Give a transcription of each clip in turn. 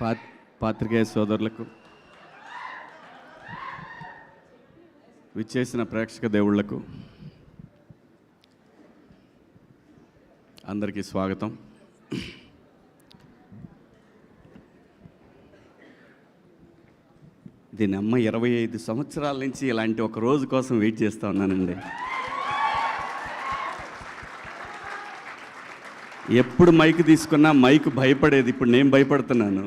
పాత్రికేయ సోదరులకు, విచ్చేసిన ప్రేక్షక దేవుళ్లకు అందరికీ స్వాగతం. దీని అమ్మ 25 సంవత్సరాల నుంచి ఇలాంటి ఒక రోజు కోసం వెయిట్ చేస్తూ ఉన్నానండి. ఎప్పుడు మైక్ తీసుకున్నా మైక్ భయపడేది, ఇప్పుడు నేను భయపడుతున్నాను.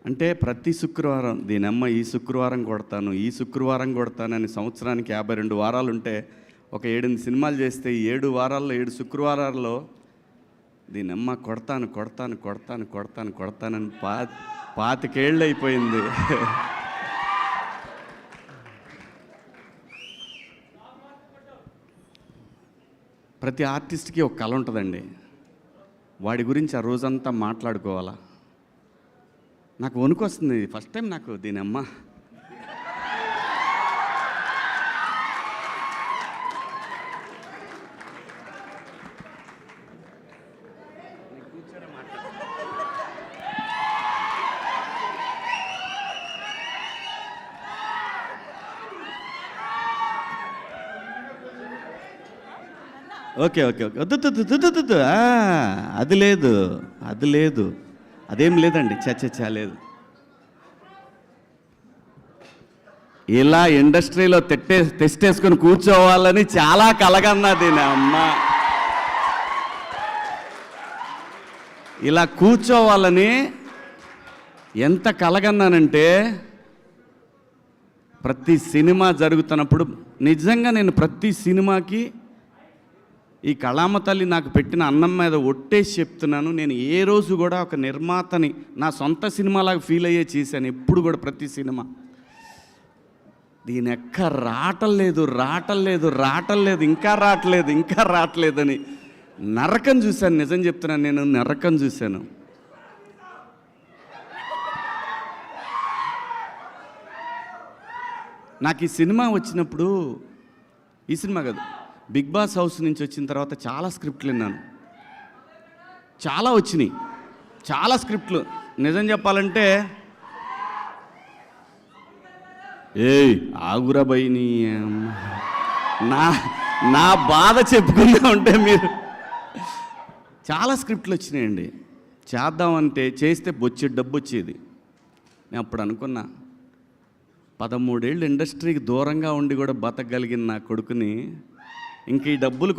అంటే ప్రతి శుక్రవారం దీనమ్మ ఈ శుక్రవారం కొడతానని సంవత్సరానికి 52 వారాలు ఉంటే ఒక 7 సినిమాలు చేస్తే 7 వారాల్లో 7 శుక్రవారాల్లో దీనమ్మ కొడతానని 25 ఏళ్ళు అయిపోయింది. ప్రతి ఆర్టిస్ట్కి ఒక కళ ఉంటుందండి. వాడి గురించి ఆ రోజంతా మాట్లాడుకోవాలా. నాకు వణుకు వస్తుంది. ఫస్ట్ టైం నాకు దీనమ్మ ఓకే వద్దు అది లేదు అదేం లేదండి. లేదు. ఇలా ఇండస్ట్రీలో తెస్టేసుకొని కూర్చోవాలని చాలా కలగన్నా దీని అమ్మ. ఇలా కూర్చోవాలని ఎంత కలగన్నానంటే, ప్రతి సినిమా జరుగుతున్నప్పుడు నిజంగా నేను ప్రతి సినిమాకి ఈ కళామ తల్లి నాకు పెట్టిన అన్నం మీద ఒట్టేసి చెప్తున్నాను, నేను ఏ రోజు కూడా ఒక నిర్మాతని నా సొంత సినిమాలాగా ఫీల్ అయ్యే చేశాను. ఎప్పుడు కూడా ప్రతి సినిమా దీని ఎక్క రావటం ఇంకా రావట్లేదని నరకం చూశాను. నిజం చెప్తున్నాను, నేను నరకం చూశాను. నాకు ఈ సినిమా వచ్చినప్పుడు, ఈ సినిమా కాదు, బిగ్ బాస్ హౌస్ నుంచి వచ్చిన తర్వాత చాలా స్క్రిప్ట్లు విన్నాను. చాలా వచ్చినాయి, చాలా స్క్రిప్ట్లు. నిజం చెప్పాలంటే ఆగురా బైని నా బాధ చెప్పుకుందా ఉంటే మీరు. చాలా స్క్రిప్ట్లు వచ్చినాయండి. చేద్దామంటే చేస్తే బొచ్చేది డబ్బు వచ్చేది. నేను అప్పుడు అనుకున్నా, 13 ఏళ్ళు ఇండస్ట్రీకి దూరంగా ఉండి కూడా బతకగలిగిన నా కొడుకుని ఇంక ఈ డబ్బులు